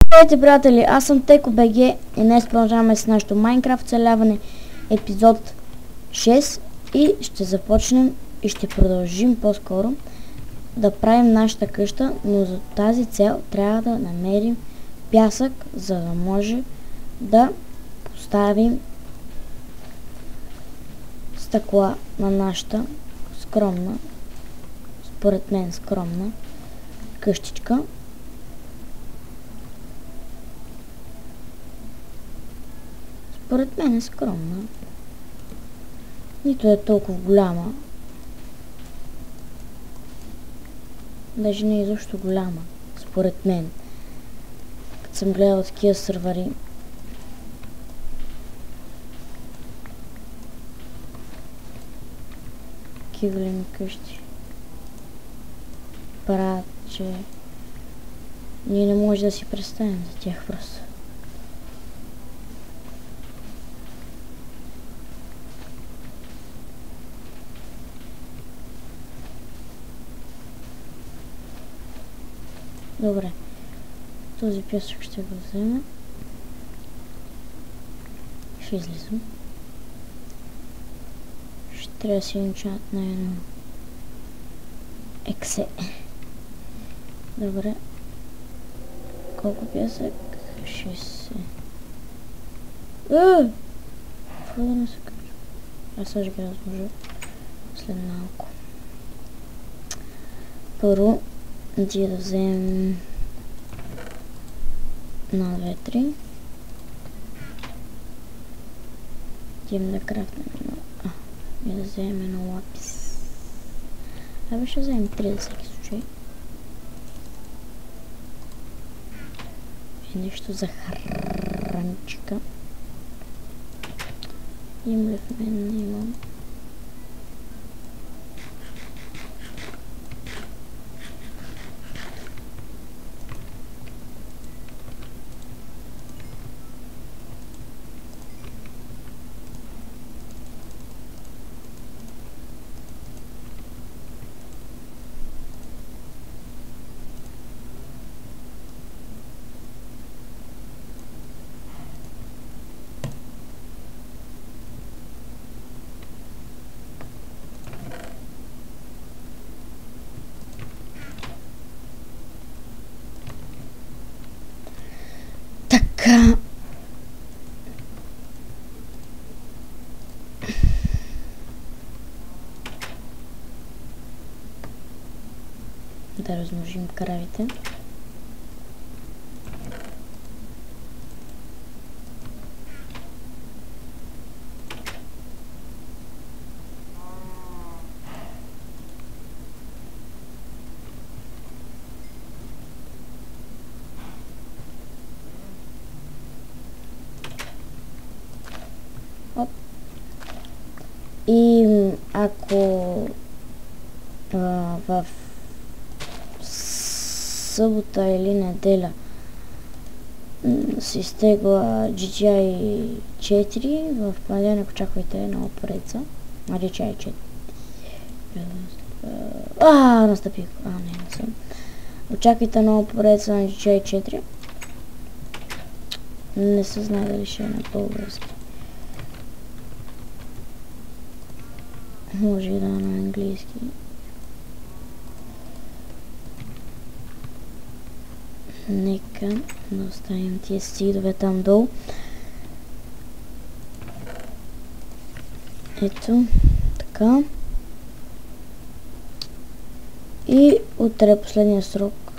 Здравейте, приятели, аз съм Теко БГ и днес продължаваме с нашото Майнкрафт оцеляване, епизод 6 и ще започнем и ще продължим по-скоро да правим нашата къща, но за тази цел трябва да намерим пясък, за да може да поставим стъкла на нашата скромна, според мен скромна къщичка. Според мен е скромна. Нито е толкова голяма. Даже не е изобщо голяма. Според мен. Като съм гледал такива сървъри. Такива големи къщи. Правят, че ние не може да си представим за тях просто. Добре, този пясък ще го взема. Ще излизам. Ще трябва да си енчант на едно ексе. Добре. Колко пясък? 60. Какво да не се кажа? Аз сега ще разложа след малко. Първо да вземем на 2-3. Идем да крафтнем едно. И да вземем едно лапис. Абе ще вземем 3 за всеки случай. И нещо за хранчика. Имам ли в мен? Не имам. Така. Да размножим кравите. И ако в събота или неделя си изтегла GTI 4, в понеделник очаквайте нова поредица на GTI 4. Настъпих. Не съм. Очаквайте нова поредица на GTI 4. Не се знае дали ще е на български. Може и да на английски. Нека да оставим тия сидове там долу. Ето, така. И утре е последния срок.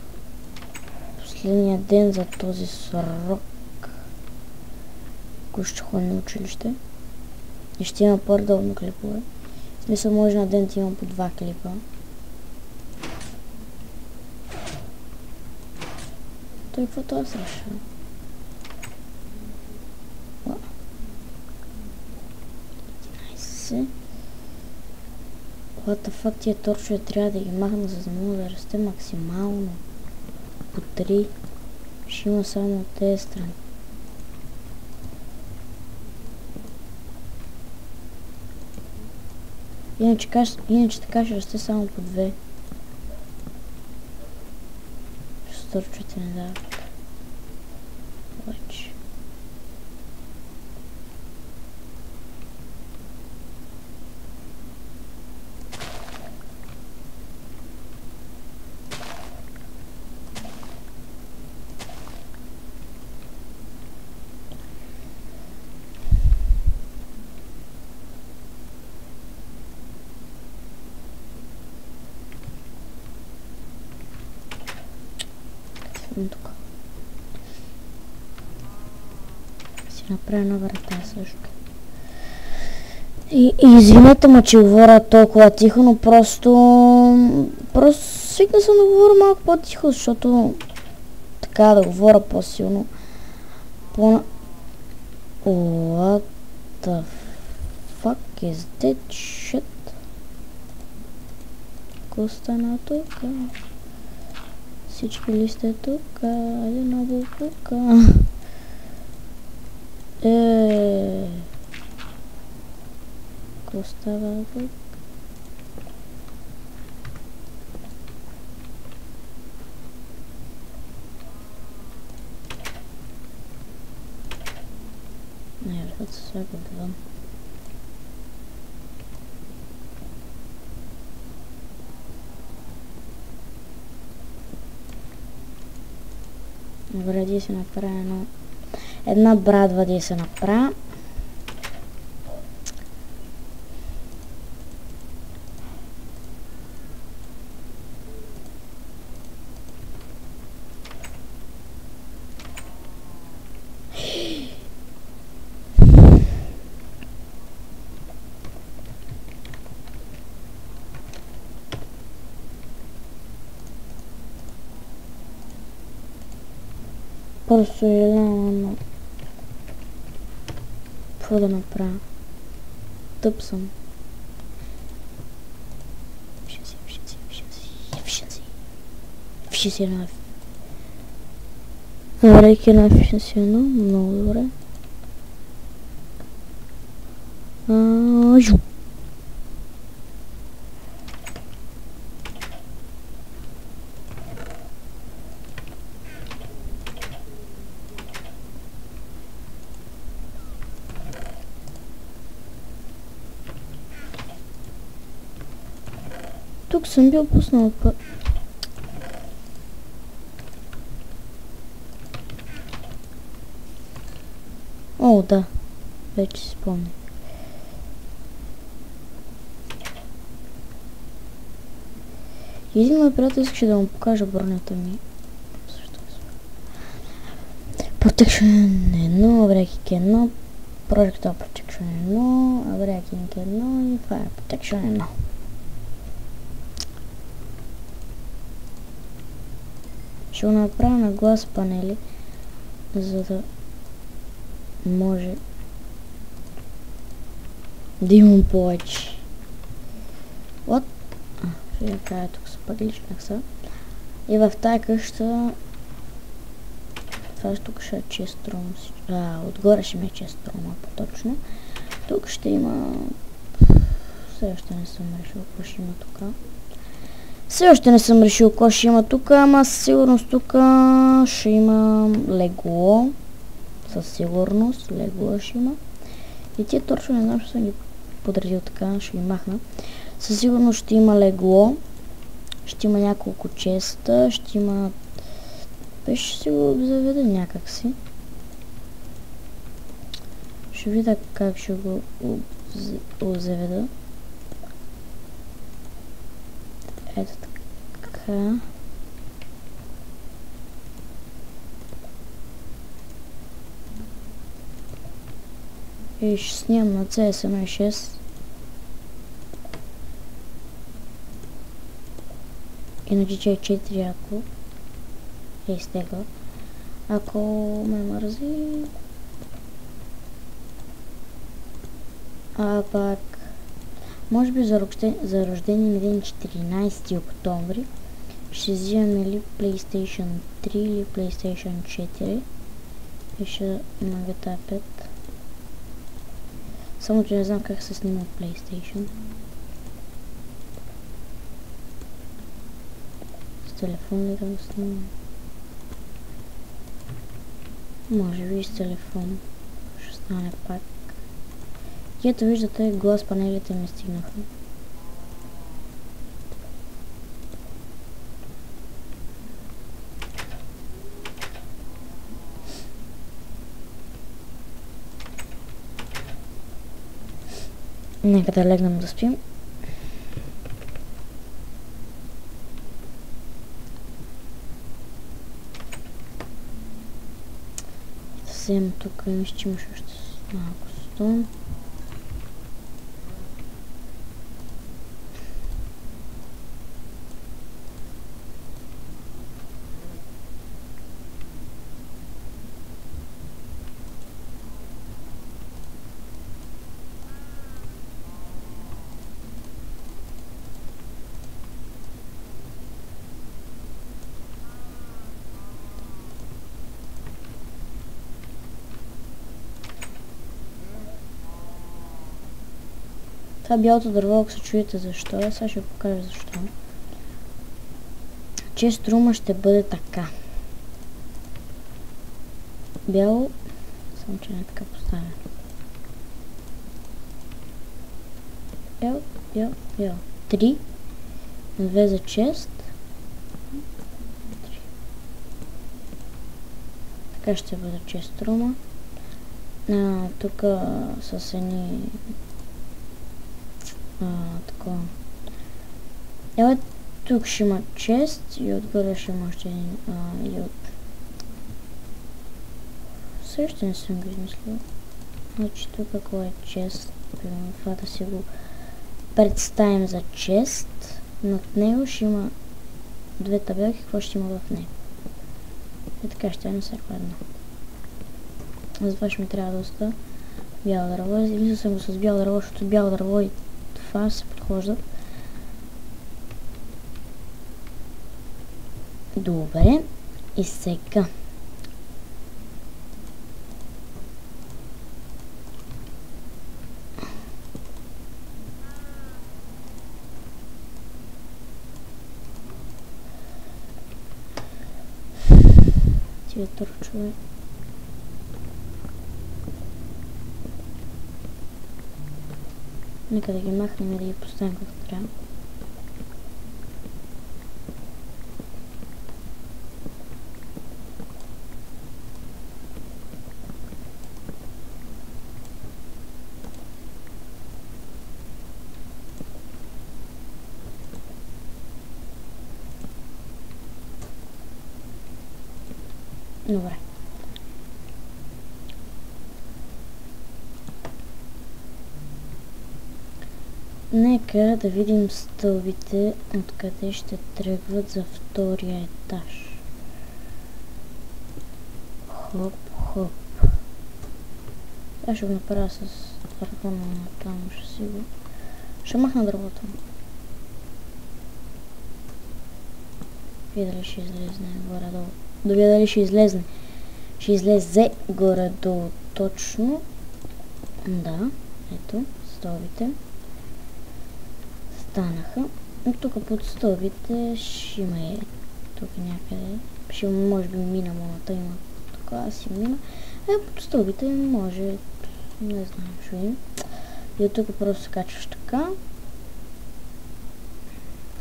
Последния ден за този срок. Ако ще ходя на училище. И ще има по-редовно клипове. В смисъл, може на ден да имам по 2 клипа. Той какво това среща? What the fuck, тия торчове трябва да ги махна, за да мога да расте максимално. По 3. Ще има само от тези страни. Иначе така ще расте само по 2. Стърчвате не дават. повече. Тук. Си направя една врата също. И извинете ме, че говоря толкова тихо, но просто свикна съм да говоря малко по-тихо, защото така да говоря по-силно. What the fuck is that shit? Какво стана тук? Всички ли сте тук? Една буклука. Какво става тук? Не, върхът се слага отвън. Добре, да се направя една брадва да се направя. Просто съжалявам, но какво да направя? Тъп съм. Efficiency на Добре, на efficiency много добре. Тук съм бил пуснал път. О, да. Вече си спомня. Един мой приятел искаше да му покажа бронята ми. Protection 1, Breaking 1, Projectile Protection 1, Breaking 1 и Fire Protection 1. Ще го направя на глас панели, за да може да имам повече. Вот. Ще направя тук спъгличнах са. И в тази къща това тук ще е честрум. Отгоре ще ми е честрум, по-точно. Тук ще има... Все още не съм решил какво ще има тук. Все още не съм решил какво ще има тук, ама със сигурност тук ще има легло. Със сигурност легло ще има. И тия точно не знам, че съм ги подредил така, ще ги махна. Със сигурност ще има легло. Ще има няколко честа, ще има... Ще си го заведа някакси. Ще видя как ще го заведа. Ето така. И ще снимам на CS1.6. И на GJ4, ако е изтегла. Ако ме мързи... Пак... Може би за рождение ми ден 14 октомври ще взимам или PlayStation 3 или PlayStation 4 и ще на GTA 5. Само че не знам как се снима PlayStation. С телефон ли да го снимам? Може би и с телефон ще стане пак. И ето виждате, глас панелите ми стигнаха. Нека да легнем да спим. Да вземем тук, мисля, че имаш още малко стон. Това бялото дърво, ако се чуете защо, сега ще покажа защо. Чест рума ще бъде така. Бяло, само че не така поставя. Бяло, бяло, бяло. 3, 2 за чест. 3. Така ще бъде чест рума. Тук с едни такова. Ела тук ще има чест и отгоре ще има още един и от... Също не съм го измислила. Значи тук какво е чест, примерно това да си го представим за чест. Над него ще има две табелки, какво ще има в него. И така ще не всяко едно. Затова ще ми трябва доста бяло дърво. Мисля съм го с бяло дърво, защото бяло дърво и това се подхождат. Добре. И сега. Тия турчове. Нека да ги махнем и да ги поставим както трябва. Добре. Нека да видим стълбите, откъде ще тръгват за втория етаж. Хоп, хоп. Аз ще го направя с телефона на там, ще си го... Ще махна дървото. Вие дали ще излезне горе-долу. Да вие дали ще излезне. Ще излезе горе-долу точно. Да, ето, стълбите. Станаха. И тук под стълбите ще има и тук някъде. Ще може би мина моната, има тук аз и мина. Под стълбите може, не знам, ще видим. И от тук просто се качваш така.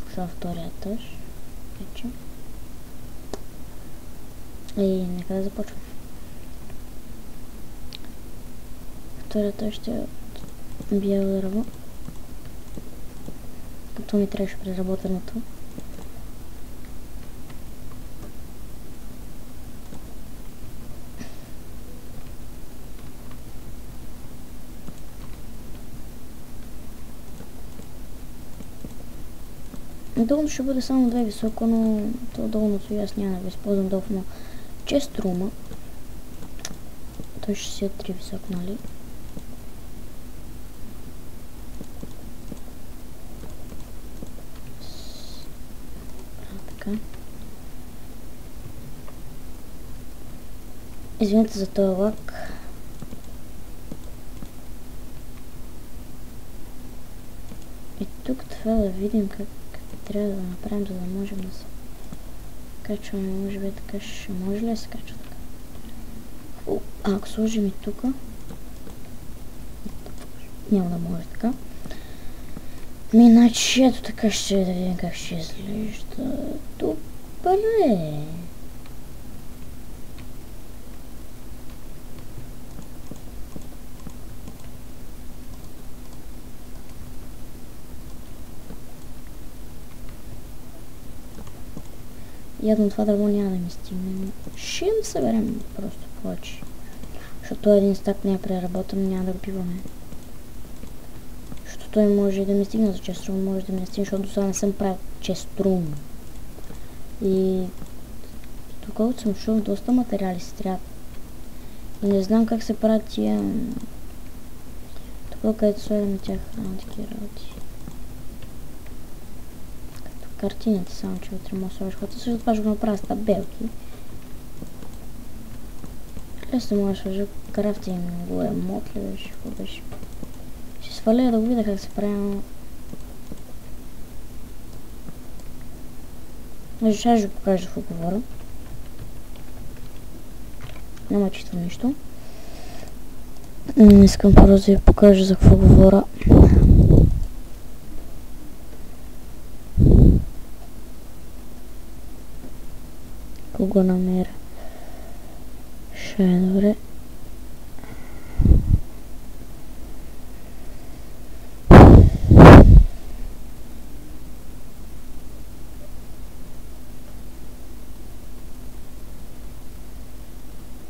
Това втория етаж. Вече. И нека да започвам. Втория етаж ще е от бяло дърво. То ми трябваше преработеното. Долното ще бъде само 2 високо, но то долното и аз няма да го използвам долно. Чест рума. Той ще си е 3 високо, нали? Извинете за този лак. И тук това да видим как трябва да направим, за да можем да се качваме. Може би така ще може ли да се качва така? Ако сложим и тук, няма да може така. Иначе ето така ще видим как ще изглежда. Добре. Явно това дърво няма да ми стигне. Ще им съберем просто повече. Защото един стак не е преработен, няма да го пиваме. Защото той може да ми стигне за чест струм, може да ми стигне, защото до сега не съм правил чест струм. И доколкото съм чул, доста материали се трябва. И не знам как се правят тия... Тук където слагаме тях такива работи. Като картините, само че вътре може да сложиш хората. Също това ще го направя с табелки. Лесно може да сложа крафтинг, голям мод ли беше, какво беше. Ще сваля да го видя как се прави, но... Ще ви покажа какво говоря. Няма чисто нищо. Не искам просто да ви покажа за какво говоря. Кого намеря? Ще е добре.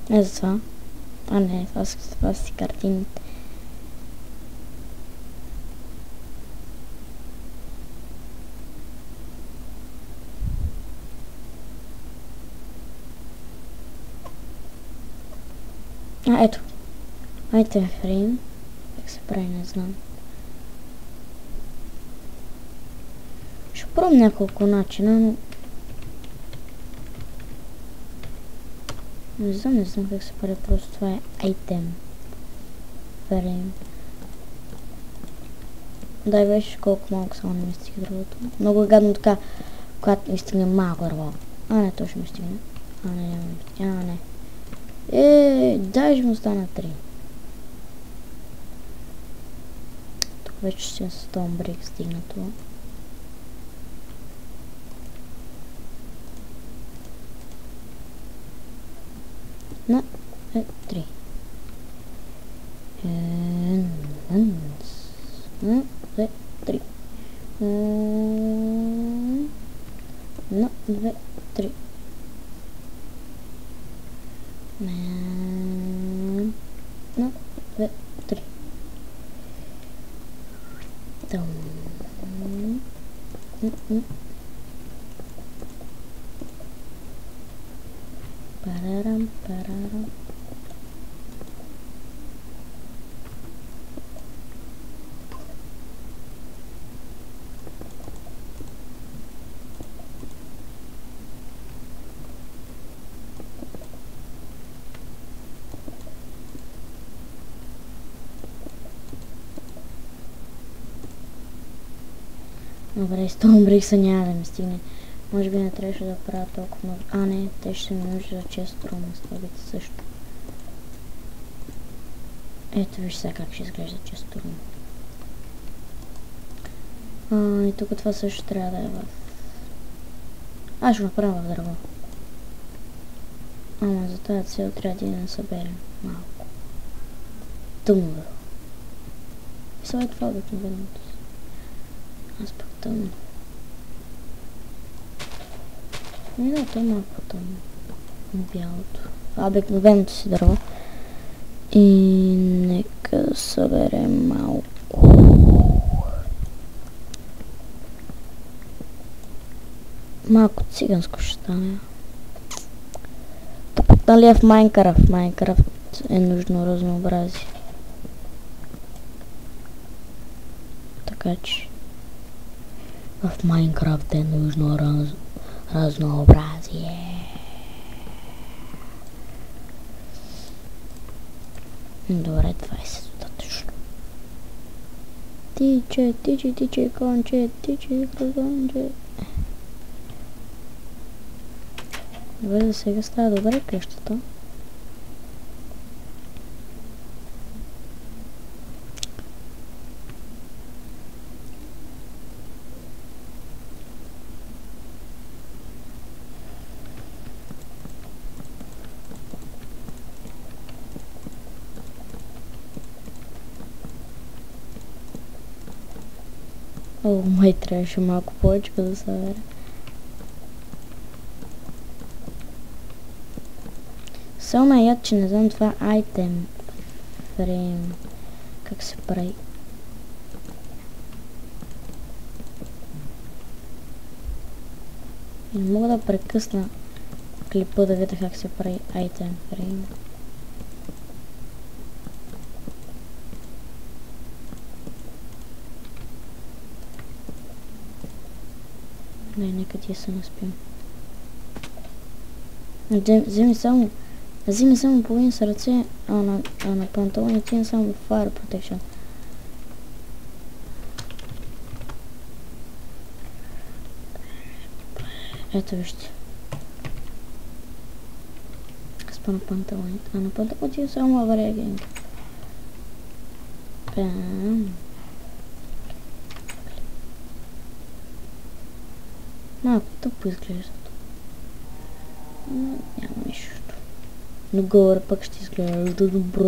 Не за това. А не, това си картините. Ето. Item frame. Как се прави, не знам. Ще пробвам няколко начина, но... Не знам как се прави, просто това е item frame. Дай беше колко малко само не ми стига дървото. Много е гадно така, когато ми стигне малко дърво. А не, то ще ми стигне. А не, няма ми стигне. А не. Дай ще му стана 3. Тук вече ще с Stone Brick стигна това. На 3. На 3. На 2, 3. На 2, 3. Там. Парарам. Добре, Stone Brick няма да ми стигне. Може би не трябваше да правя толкова много. А не, те ще ми нужда за чест струма с тобите също. Ето виж сега как ще изглежда чест струма. И тук това също трябва да е в... Аз ще го направя в дърво. Ама за тази цел трябва да съберем малко. Тъмно. И сега това обикновеното. Аз пък тъмно. И да, то е малко тъмно. Бялото. Обикновеното си дърво. И нека да съберем малко. Малко циганско ще стане. Тъпът нали е в Майнкрафт. В Майнкрафт е нужно разнообразие. Така че в Майнкрафт е нужно разнообразие. Добре, това е достатъчно. Тиче, конче. Добре, за сега става добре къщата. О, май трябваше малко повече да събера. Само ме яд, че не знам това item frame. Как се прави? Не мога да прекъсна клипа да видя как се прави item frame. Нека ти се наспим. Вземи само половин сърце, а на панталони ти само Fire Protection. Ето вижте. Спа на панталоните. А на панталоните само авария геймка. Малко тъпо изглежда. Няма нищо. Но горе пък ще изглежда добре.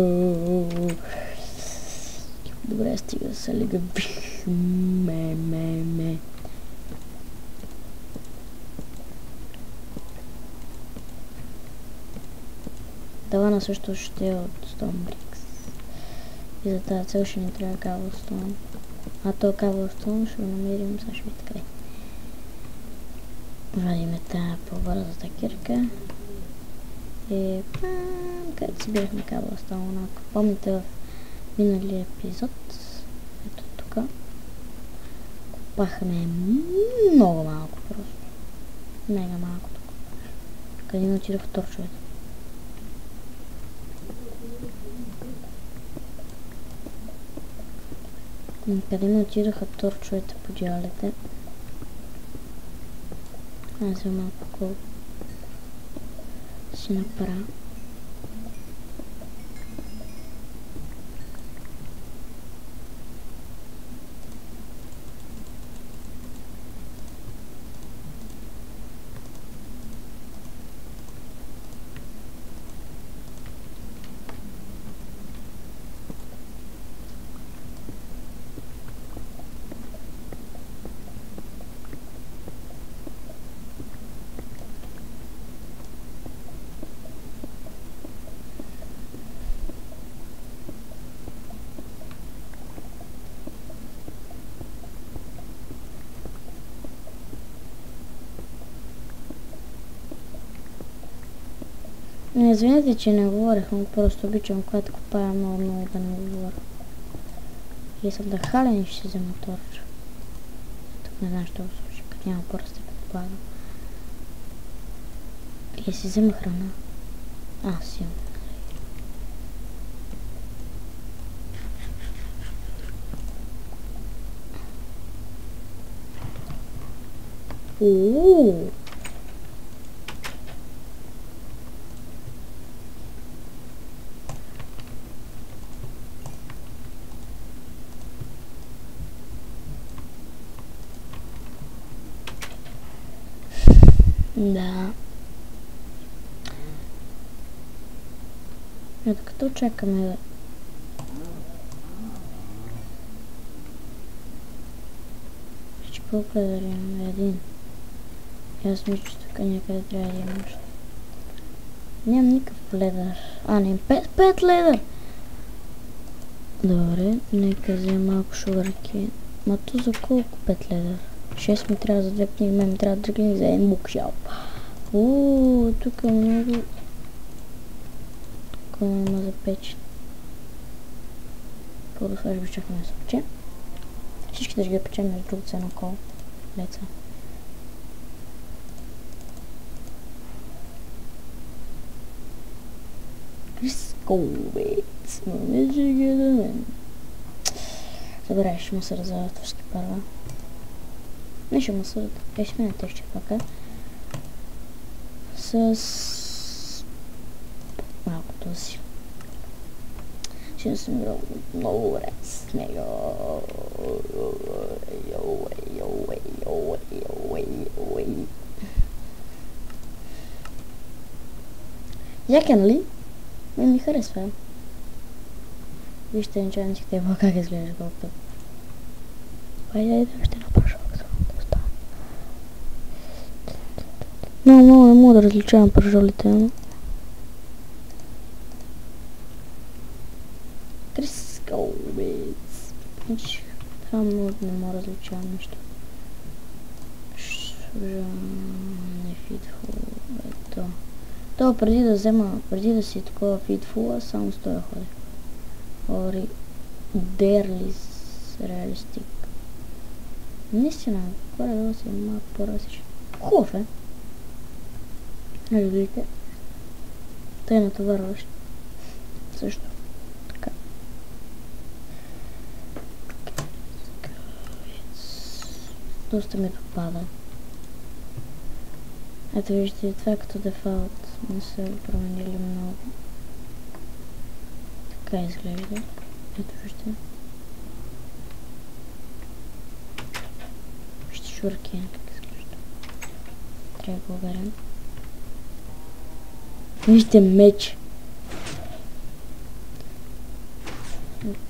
Добре, стига да се лига. Ме. Тавана също ще е от Stone Bricks. И за тази цел ще ни трябва Cobblestone. А то Cobblestone ще го намерим, сега ще видите къде. Вадиме тази по-бързата кирка. И където си бяхме Cobblestone. Ако помните в миналия епизод, ето тук, копахме много малко просто. Мега малко тук. Къде не отидох торчовете. Къде ми отидаха торчовете по дялите. Аз взема малко си направя. Не извинете, че не говорех, но просто обичам, когато копая много да не говоря. И съм да хален и ще си взема торч. Тук не знам, що го слушам, като няма по-ръсте предполагам. И си взема храна. Си имам. Ооо! Да. Докато чакаме да... Колко ледър имаме? Един. Аз мисля, че тук някъде трябва да имам още. Нямам никакъв ледър. Не, 5 ледър! Добре, нека взема малко шугарки. Ма то за колко 5 ледър? 6 ми трябва за 2 книги, ми трябва 3 книги за един букшелф. Тук е много... Тук има за печен. Първо сега ще чакаме да се пече. Всичките ще ги печем, между другото са едно коло. Леца. Сколбец, не ще ги да мен. Добре, ще му се развалят всички първа. Не ще му съдат. Ще мине теще пака. С... малко този. Ще съм много добре с него. Якен ли? Ми харесва. Вижте, нечайно си как изглежда колкото. Хайде, ще направя. много не мога да различавам пържолите, но... Крискал, бец. Значи, това много не мога да различавам нещо. Не фитфул, ето. То преди да взема, преди да си такова фитфула, само стоя ходи. Ори, дерлис, реалистик. Наистина, горе-долу си малко по-различен. Хубав е. Нали видите? Тъй натоварващ. Също. Така. Доста ми попада. Ето виждате, това е като дефалт. Не са променили много. Така изглежда. Ето виждате. Вижте шуркен как изглежда. Трябва да го уверен. Вижте меч.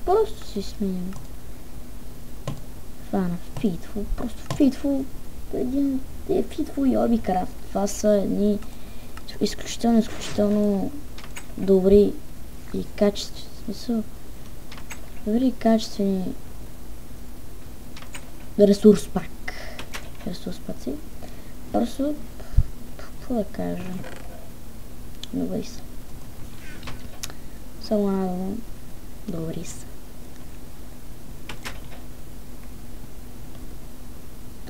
Просто си сменям. Фана фитфул. Просто фитфул. Един фитфул и обикрафт. Това са едни изключително добри и качествени. Смисъл. Добри и качествени ресурс пак. Ресурс паци. Просто какво да кажа. Добри са. Само една дума. Добри са.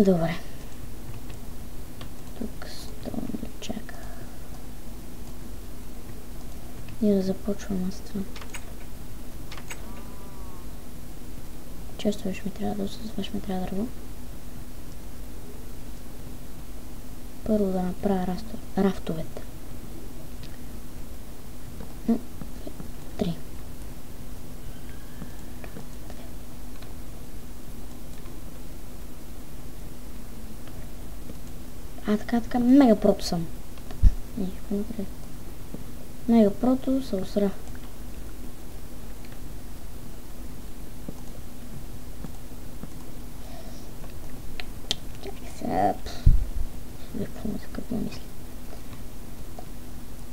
Добре. Тук стон да чака. И да започвам аз това. Често вече ми трябва да осъзваш, ми трябва дърво. Първо да направя рафтовете. 3. Така, мега прото съм. Мега прото се усра. Чакай сега. Какво мисля?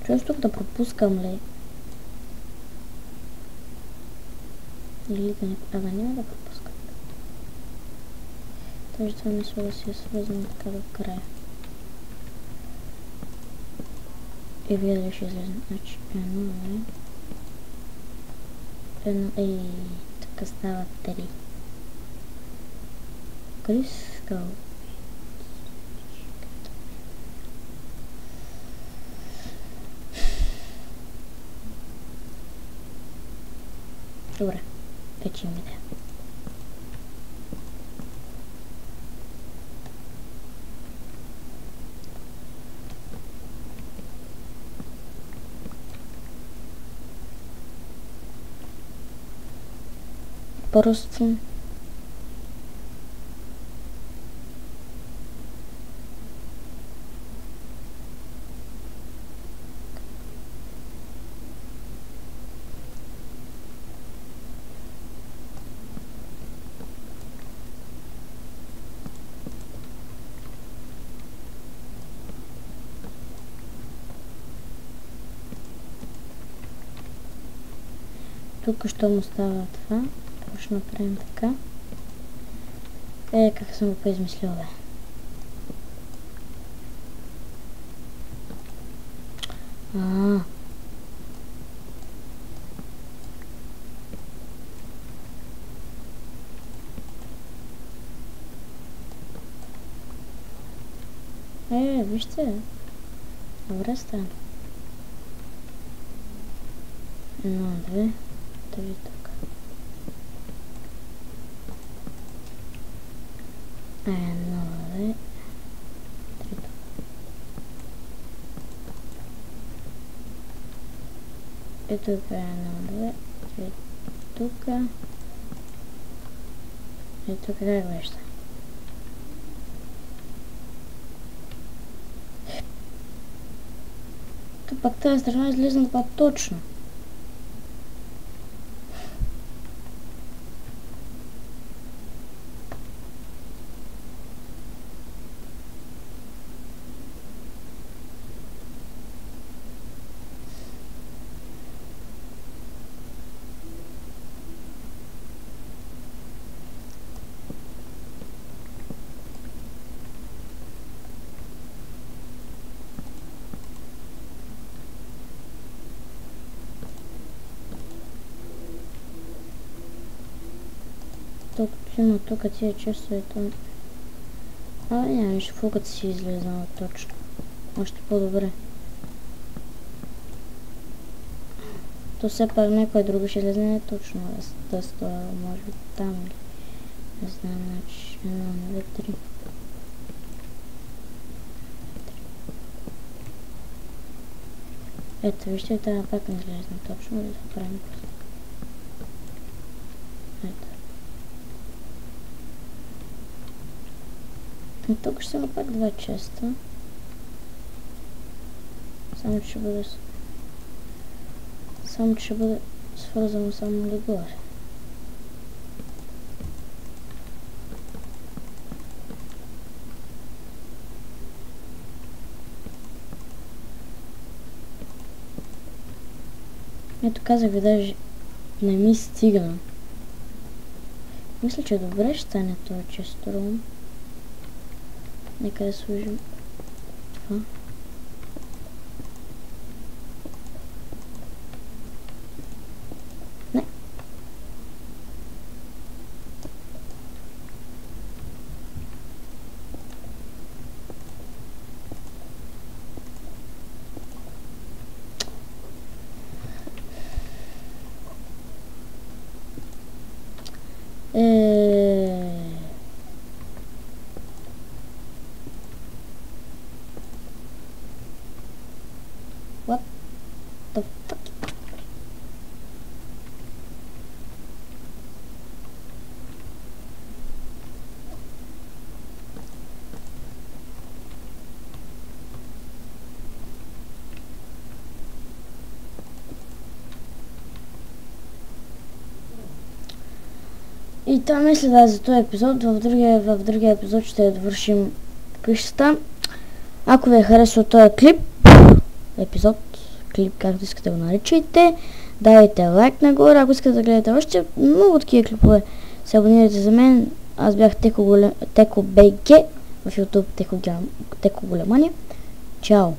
Чуеш тук да пропускам ли? Или да не, няма да пропускам. Тъй, това мисля да си е свързано така до края. И вие дали ще излезем. Значи, едно, ей, тук става 3. Крискал. Добре, вече имам идея. Просто тук що му става това. Ще направим така. Как съм го поизмислил, бе. Вижте. Добре стана. 1, 2, 3 тук. 1, 2, 3 тук. И тук 1, 2, 3 тук. И тук как вижда? Тук пак тази страна излиза това точно. защото има тук тия честовете. Няма нищо, фугата си излезнала точно. Още по-добре. То все пак някой друго ще излезне не точно да стоя, може би там или не знам, значи 1, 2, 3. Ето, вижте, трябва пак не излезне точно, да правим просто. Ето. И тук ще има пак 2 честа. Само че ще бъде свързано само догоре. Ето казах ви, даже не ми стигна. Мисля, че добре ще стане това честорум. Нека да сложим това. Не. What the fuck? И това мисля да е за този епизод. В другия епизод ще довършим къщата. Ако ви е харесал този клип, клип, както искате го наричайте, давайте лайк нагоре. Ако искате да гледате още много такива клипове, се абонирайте за мен. Аз бях Теко БГ в YouTube, Теко Големания. Чао!